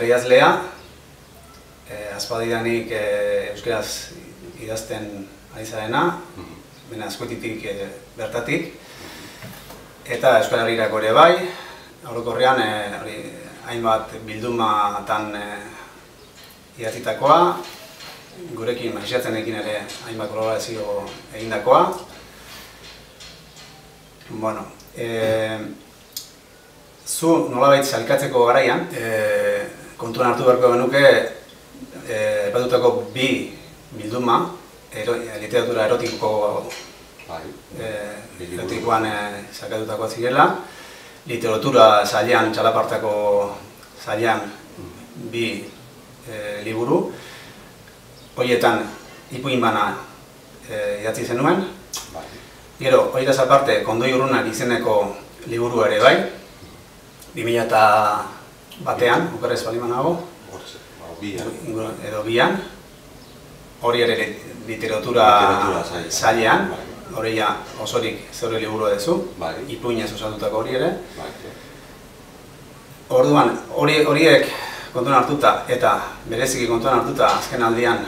idazlea, aspaldidanik euskaraz idazten ari zarena, bena Azkoititik bertatik, eta Euskal Herrirako ere bai, orokorrean hainbat bildumatan idatzitakoa, gurekin Maixatzenekin ere hainbat kolaborazio egindakoa. Bueno, zu nolabait sailkatzeko garaian, kontuan hartu beharko genuke aipatutako bi bilduma, literatura erotikoan sakatutakoa zirela, literatura sailean, txalapartako sailean bi liburu, horietan ipuin bana idatzi zenuen. Gero, horietaz aparte, Kondoi Urrunak izeneko liburu ere bai, 2001an, okerrez baliman nago, edo bian, hori ere literatura sailean, hori osorik zeure liburu edezu, ipuinez osatutako hori ere. Orduan, horiek kontuan hartuta eta bereziki kontuan hartuta azken aldian,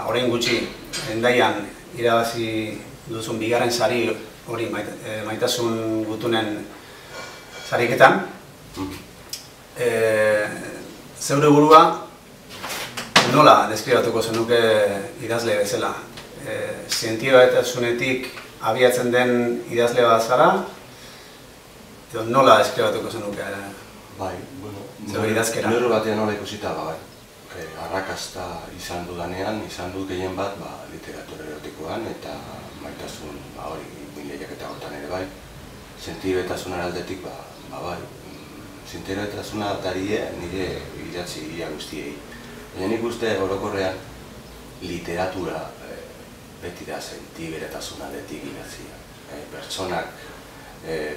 orain gutxi Hendaian irabazi duzun bigarren sari hori Maitasun Gutunen sariketan, zeure burua nola deskribatuko zenuke idazle bezala? Zientibetasunetik abiatzen den idazle bat zara, edo nola deskribatuko zenuke zeure idazkera? Nero batean nola ikusita, arrakasta izan dudanean, izan dut gehien bat literatura erotikoan eta Maitasun hori lehiaketa hortan ere bai, zientibetasunaren aldetik zientibetasuna darie nire idatzi ia guztiei. Baina nik uste orokorrean literatura beti da zientibetasuna aldetik idatzia. Pertsonak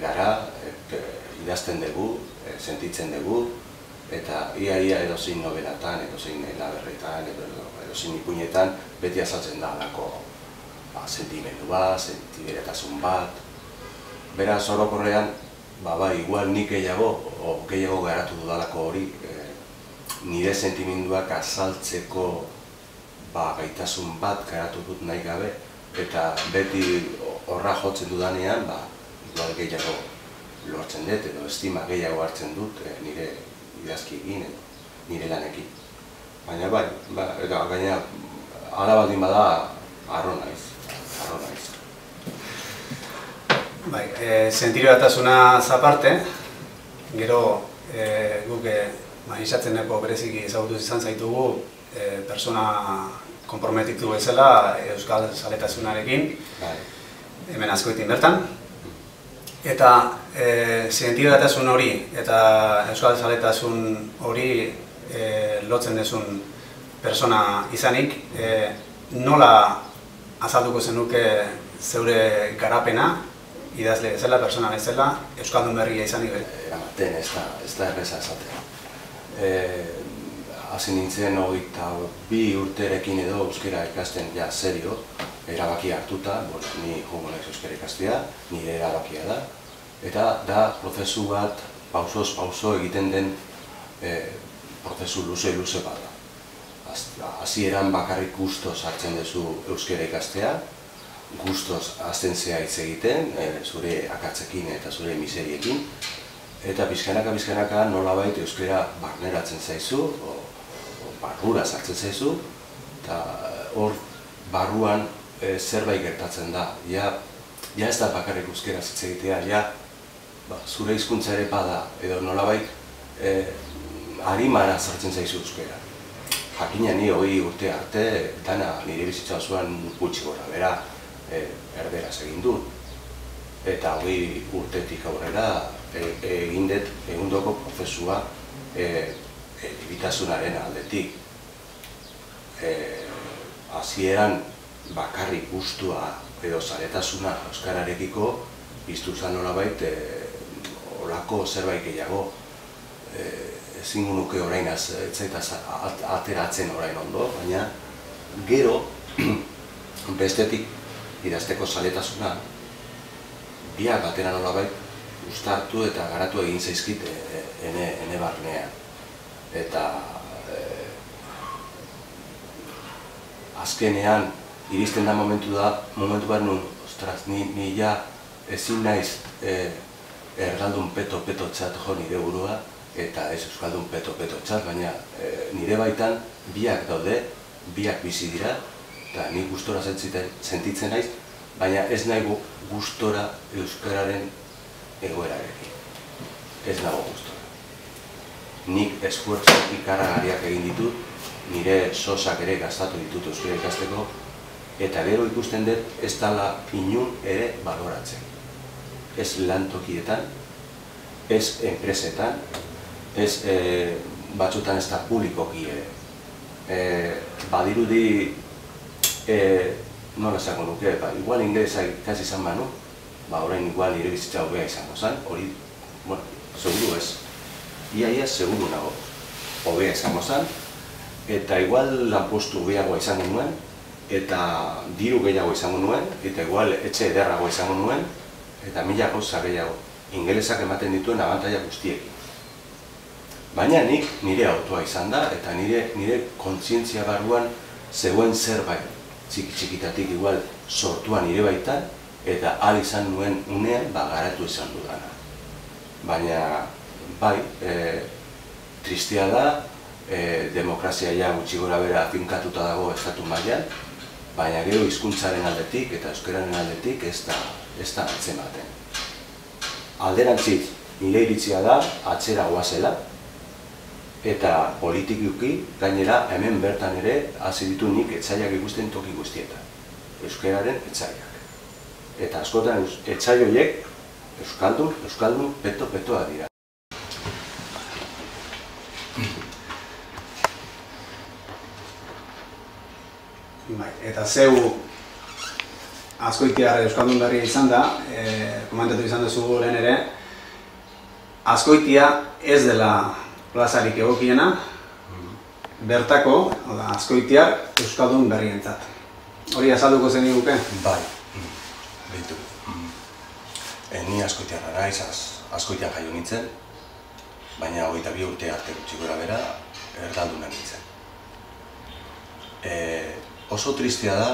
gara, idazten dugu, sentitzen dugu, eta ia edozein nobelatan, edozein laberretan, edozein ipuinetan beti azaltzen da alako sentimendu bat, zientibetasun bat. Beraz, orokorrean, igual nik gehiago garatu dudalako hori, nire sentimenduak azaltzeko gaitasun bat garatu dut nahi gabe, eta beti horra jotzen dudanean, igual gehiago lortzen dut, edo estima gehiago hartzen dut nire idazkiekin, nire lanekin. Baina gaina, ala baldin bada, harro naiz. Zientibetasunaz aparte, gero guk Maixatzeneko bereziki ezagutu izan zaitugu persona konprometitu bezala euskal zaletasunarekin, hemen Azkoitin bertan. Eta zientibetasun hori eta euskal zaletasun hori lotzen duzun persona izanik, nola azalduko zenuke zeure garapena, idazle bezala, persona bezala, euskaldun berria izanik bere? Eramaten, ez da erreza esatea. Hasi nintzen 22 urterekin edo euskera ikasten serio, erabaki hartuta, ni joango naiz euskara ikastea, nire erabakia da, eta da prozesu bat, pausoz pauso egiten den prozesu luze bat da. Hasieran bakarrik gustoz hartzen duzu euskara ikastea, gustoz hasten zea hitz egiten, zure akatzekin eta zure miseriekin, eta bizkanaka nolabait euskara barneratzen zaizu, barrura sartzen zaizu, eta hor barruan zerbait gertatzen da. Ja ez da bakarrik euskara hitz egitea, zure hizkuntza ere bada, edo nolabait harimara sartzen zaizu euskara. Jakina ni 20 urte arte, dana nire bizitza osoan gutxi gora bera erderaz egin dut. Eta 20 urtetik aurrera egin dut egundoko prozesua elebitasunaren aldetik. Hasieran bakarrik gustua edo zaletasuna euskararekiko piztu zen nolabait olako zerbait gehiago ezin nuke orain etzaitaz ateratzen orain ondo, baina gero bestetik idazteko zaletasuna biak batera nolabait uztartu eta garatu egin zaizkit ene barnean. eta azkenean iristen da momentu behar nun, ostras, ni ja ezin naiz erdaldun peto txat jo nire burua, eta ez euskaldun peto txat, baina nire baitan biak daude, biak bizi dira, eta ni gustora sentitzen naiz, baina ez nahi gustora euskararen egoerarekin. Ez nago gustora. Nik esfuerzak ikaragarriak egin ditut, nire sosak ere gastatu ditut euskara ikasteko, eta gero ikusten dut ez dela inun ere baloratzen. Ez lantokietan, ez enpresetan, ez batzutan ez da publikoki ere. Badirudi, nola esango nuke, igual ingelesa ikasi izan banu, orain igual nire bizitza hobea izango zen, hori, bueno, seguru ez. Ia seguru nago hobea izango zen, eta igual lanpostu gehiago izango nuen, eta diru gehiago izango nuen, eta igual etxe ederrago izango nuen, eta mila gauza gehiago ingelesak ematen dituen abantaila guztiekin. Baina nik nire autoa izan da, eta nire kontzientzia barruan zegoen zerbait txikitatik igual sortua nire baitan, eta ahal izan nuen unean garatu izan dudana. Baina, bai, tristea da, demokrazia ja gutxi gora bera finkatuta dago estatu mailan, baina gero hizkuntzaren aldetik eta euskararen aldetik ez da atzematen. Alderantziz, nire iritzia da, atzera goazela, eta politikuki, gainera, hemen bertan ere, hasi ditu nik etsaiak ikusten toki guztietan. Euskararen etsaiak. Eta askotan etsai horiek, euskaldun petoa dira. Eta zeu Azkoitiar euskaldun berria izan da, komentatu izan duzu lehen ere, Azkoitia ez dela plazarik egokiena, bertako, Azkoitiar euskaldun berrientzat. Hori azalduko zen iguke? Bai, behitu. Ni Azkoitiarra naiz, Azkoitian jaio nintzen, baina 22 urte arte gutxi gora bera erdalduna nintzen. Oso tristea da,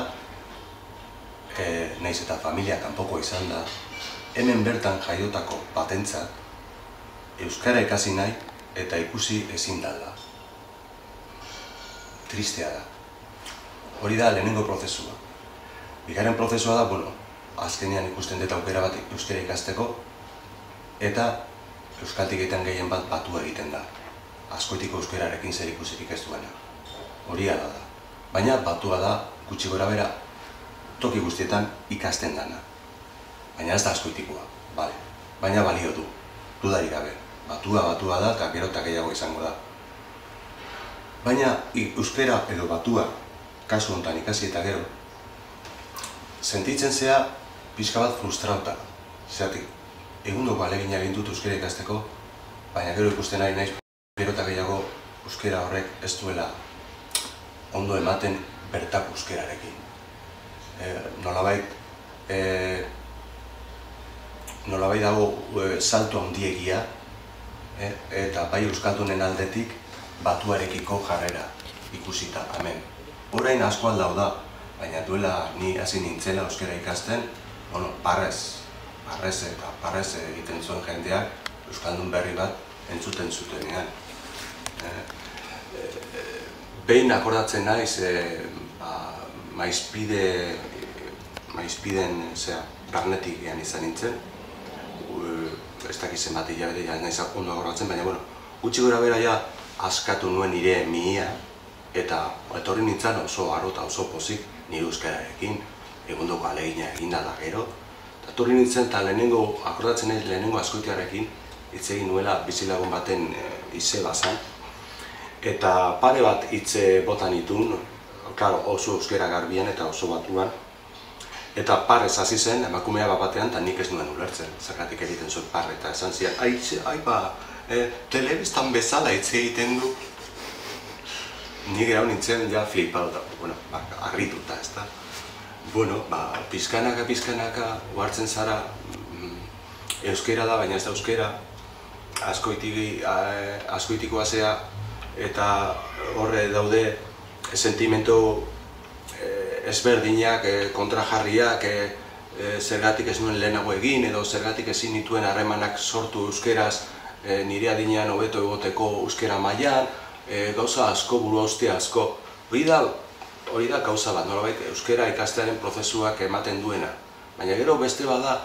nahiz eta familia kanpokoa izan da, hemen bertan jaiotako batentzat euskara ikasi nahi eta ikusi ezin dala. Tristea da. Hori da lehenengo prozesua. Bigarren prozesua da, azkenean ikusten dut aukera bat euskara ikasteko, eta euskaltik egiten gehien bat batua egiten da. Azkoitiko euskararekin zer ikusirik ez duena. Hori ala da. Baina batua da, gutxi gora bera, toki guztietan ikasten dana. Baina ez da Azkoitikoa, bale. Baina balio du, dudarik gabe. Batua da eta gero eta gehiago izango da. Baina euskara edo batua, kasu honetan ikasi eta gero, sentitzen zea pixka bat frustrauta. Zeratik, egundoko ahalegina egin dut euskara ikasteko, baina gero ikusten ari naiz, gero eta gehiago euskara horrek ez duela ondo ematen bertako euskararekin. Nolabait dago salto handiegia, eta bai euskaldunen aldetik batuarekiko jarrera ikusita hemen. Orain asko aldau da, baina duela ni hasi nintzela euskara ikasten, parrez egiten zuen jendeak euskaldun berri bat entzuten zutenean. Behin akordatzen naiz, maizpiden barnetik gehan izan nintzen, ez dakizen bat hilabete naiz ondo akordatzen, baina gutxi gora bera ja askatu nuen nire mihia, eta etorri nintzen oso harro eta oso pozik nire euskararekin, egundoko ahalegina egin da gero. Etorri nintzen eta akordatzen naiz lehenengo Azkoitiarrekin hitz egin nuela bizilagun baten izeba zan, eta pare bat hitze bota nituen, oso euskara garbian eta oso batuan, eta parrez hasi zen emakumea bat batean eta nik ez nuen ulertzen, zergatik egiten zuen parre eta esan zian, telebistan bezala hitz egiten du. Nik erau nintzen ja flipauta, harrituta, ez da. Pizkanaka, ohartzen zara, euskera da, baina ez da euskera, Azkoitikoa zea, eta horre daude sentimendu ezberdinak, kontrajarriak, zergatik ez nuen lehenago egin edo zergatik ezin nituen harremanak sortu euskeraz nire adinean hobeto egoteko euskera mailan, gauza asko, buru hostia asko. Hori da gauza bat, nolabait euskera ikastearen prozesuak ematen duena. Baina gero beste bada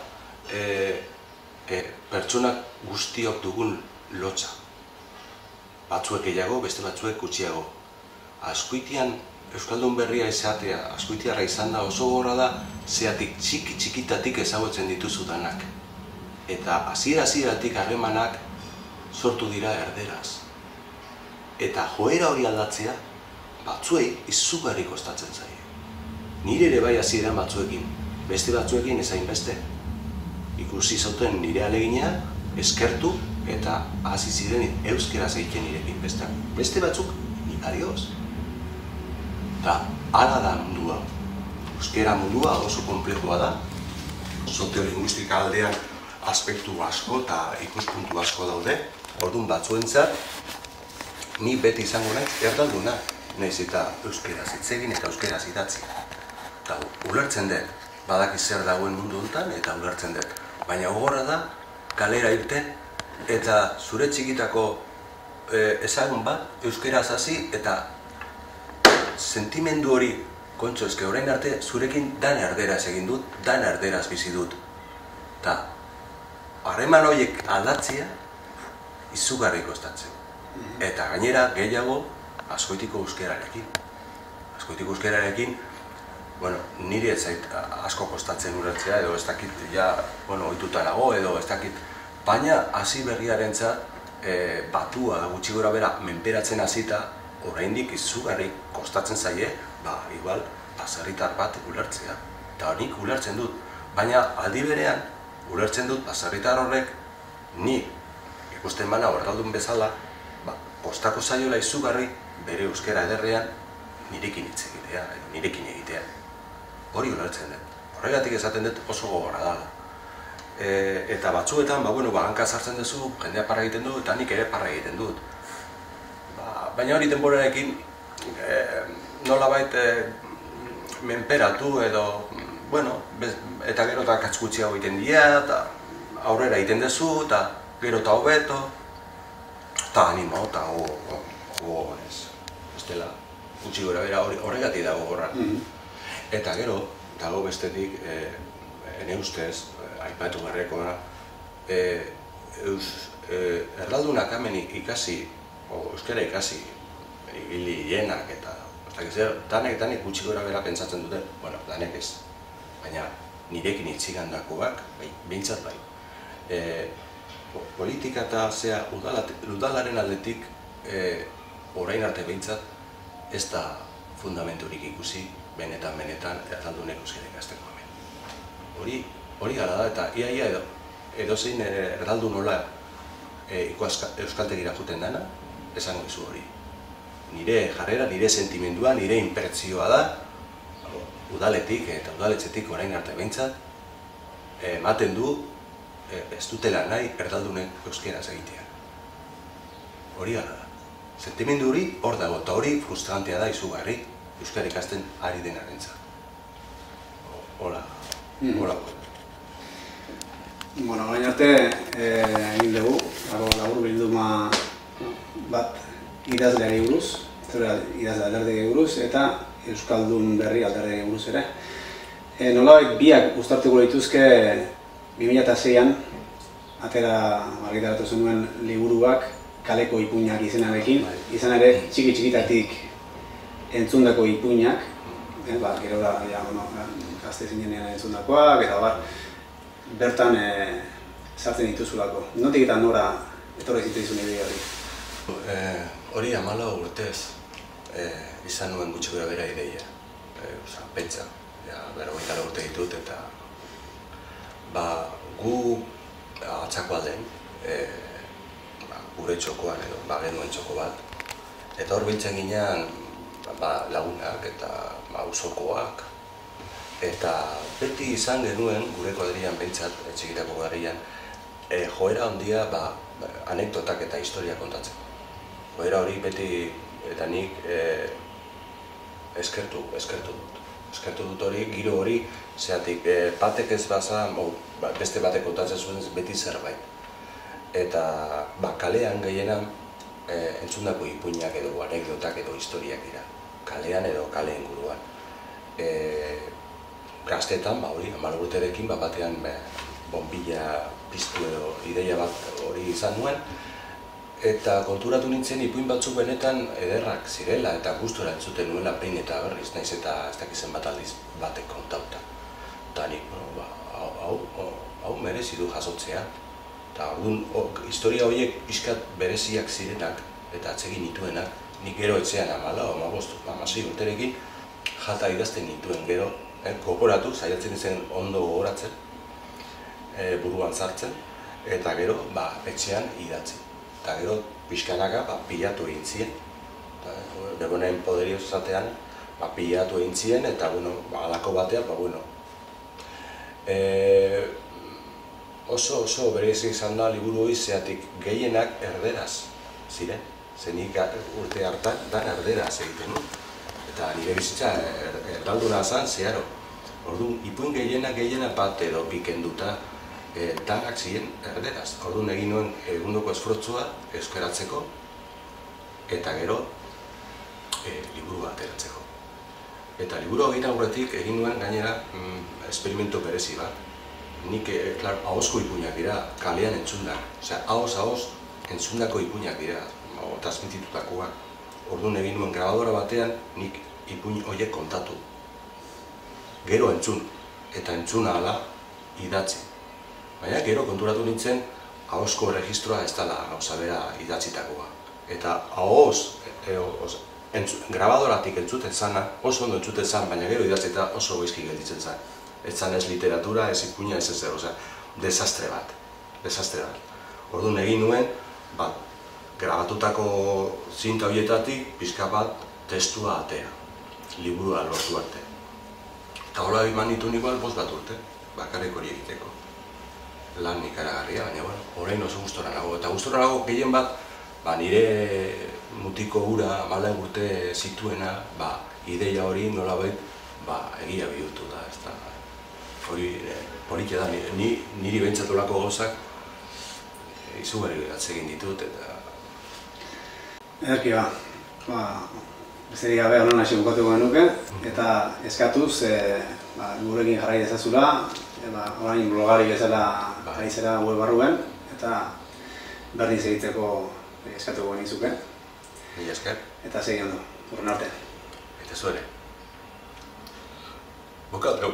pertsonak guztiok dugun lotza. Batzuek gehiago, beste batzuek gutxiago. Azkoitian euskaldun berria izatea, azkoitiarra izan da oso gorra da, zeatik txikitatik ezagutzen dituzu danak. Eta hasieratik harremanak sortu dira erderaz. Eta joera hori aldatzea, batzuei izugarri kostatzen zaie. Nire ere bai hasieran batzuekin, beste batzuekin ezain beste. Ikusi zauten nire ahalegina, eskertu eta hasi ziren euskeraz egiten nirekin beste batzuk, ni adioz. Eta hala da mundua. Euskera mundua oso konplexua da. Soziolinguistika aldean aspektu asko eta ikuspuntu asko daude. Orduan batzuentzat, ni beti izango naiz erdalduna. Nahiz eta euskeraz hitz egin eta euskeraz idatzi. Eta ulertzen dut, badaki zer dagoen mundu honetan eta ulertzen dut. Baina gogorra da, kalera irten eta zure txikitako ezagun bat euskeraz hasi eta sentimendu hori, kontxo, eske orain arte zurekin dan erderaz egin dut, dan erderaz bizi dut. Eta harreman horiek aldatzea izugarri kostatzen. Eta gainera gehiago Azkoitiko euskerarekin. Azkoitiko euskerarekin, niri ez zait asko kostatzen ulertzea edo ez dakit, ohituta nago edo ez dakit. Baina hasi berriarentzat batua gutxi gora bera menperatzen hasita oraindik izugarri kostatzen zaie, igual baserritar bat ulertzea. Eta nik ulertzen dut, baina aldi berean ulertzen dut baserritar horrek ni ikusten bana erdaldun bezala, kostako zaiola izugarri bere euskera ederrean nirekin hitz egitea, nirekin egitea. Hori ulertzen dut. Horregatik esaten dut oso gogorra dela. Eta batzuetan, hanka sartzen duzu, jendea parra egiten du, eta nik ere parra egiten dut. Baina hori denborarekin nolabait menperatu edo, eta gero eta katz gutxiago egiten dira, eta aurrera egiten duzu, eta gero eta hobeto, eta animo, eta gogonez. Bestela, gutxi gora bera horregatik dago gorra. Eta gero, dago bestetik, ene ustez, aipatu garrekoa, erdaldunak hemen ikasi, euskara ikasi, hili hienak eta danek gutxi gora bera pentsatzen dute, danek ez, baina nirekin itxigandakoak, behintzat bai. Politika eta zea udalaren aldetik orain arte behintzat ez da fundamenturik ikusi benetan erdaldunek euskara ikasteko hemen. Hori gara da eta ia edozein erdaldu nola euskaltegira juten dana, esango izu hori. Nire jarrera, nire sentimendua, nire inpertzioa da, udaletik eta udaletxetik orain arte behintzat, ematen du ez dutela nahi erdaldunek euskeraz egitea. Hori gara da. Sentimendu hori hor dago, eta hori frustrantea da izugarri euskara ikasten ari denarentzat. Hola. Orain arte egin dugu, labur bilduma bat idazleari buruz, idazle alderdiari buruz, eta euskaldun berri alderdiari buruz ere. Nolabait biak uztartuko dituzke 2006an argitaratu zenuen liburuak kaleko ipuinak izenarekin, izan ere txikitatik entzundako ipuinak, gero da, gazte zinenean entzundakoak, eta bertan sartzen dituzulako. Notik eta nora etorri zitzaizun ideia hori? Hori 14 urtez izan nuen gutxi gora bera ideia, pentsa, 24 urte ditut eta gu atzako aldean, gure txokoan edo genuen txoko bat, eta hor biltzen ginean lagunak eta auzokoak, eta beti izan genuen gure kuadrian behintzat, txikitako kuadrian, joera handia anekdotak eta historia kontatzeko. Joera hori beti, eta nik eskertu dut. Eskertu dut hori, giro hori, zeatik batek ez baza, beste batek kontatzen zuen beti zerbait. Eta kalean gehienan entzundako ipuinak edo anekdotak edo historiak dira. Kalean edo kale inguruan. Gaztetan, hori, 14 urterekin, batean bombilla piztu edo ideia bat hori izan nuen, eta konturatu nintzen ipuin batzuk benetan ederrak zirela eta gustora entzuten nuela behin eta berriz, naiz eta ez dakizen bat aldiz batek kontauta. Eta nik, hau merezi du jasotzea. Eta historia horiek pixkat bereziak zirenak eta atsegin nituenak, nik gero etxean 14-16 urterekin jata idazten nituen gero, gogoratu, saiatzen zen ondo gogoratzen, buruan sartzen, eta gero etxean idatzen. Eta gero pixkanaka pilatu egin ziren. Begonen poderioz zatean pilatu egin ziren, eta alako batean, oso berezi izan da liburu hori zeatik gehienak erderaz ziren. Zenik urte hartan dan erderaz egiten nu. Eta nire bizitza erdalduna zan zeharo. Orduan, ipuin gehienak bat edo pikenduta danak ziren erderaz. Orduan egin nuen egundoko esfortzua euskaratzeko eta gero liburu bat eratzeko. Eta liburu egin aurretik egin nuen gainera esperimento berezi bat. Nik, ahozko ipuinak dira, kalean entzundak. Osea, ahoz entzundako ipuinak dira, transmititutakoak. Orduan egin nuen grabadora batean, nik ipuin horiek kontatu. Gero entzun, eta entzuna ala idatzi. Baina gero konturatu nintzen, ahozko registroa ez dela gauza bera idatzitakoa. Eta ahoz, grabadoratik entzuten zana, oso ondo entzuten zan, baina gero idatzita oso goizki gelditzen zan. Ez zan ez literatura, ez ipuina, ez ezer, desastre bat. Orduan egin nuen, grabatutako zinta horietatik pixka bat testua atera, liburua lortu arte. Eta hola eman ditu igual 5 urte, bakarrik hori egiteko. Lan ikaragarria, baina orain oso gustora nago. Eta gustora nago gehien bat, nire mutiko hura 14 urte zituena, ideia hori nolabait egia bihurtu da. Hori politia da, niri behintzatulako gauzak izugarri atsegin ditut eta... Ederki besterik gabe honen hasi bukatuko genuke eta eskatuz gurekin jarrai dezazula, orain blogari bezala ari zera web barruen eta berdin segitzeko eskatuko genizuke. Mila esker. Eta segi ondo, urren arte. Eta zuere. Bukatu.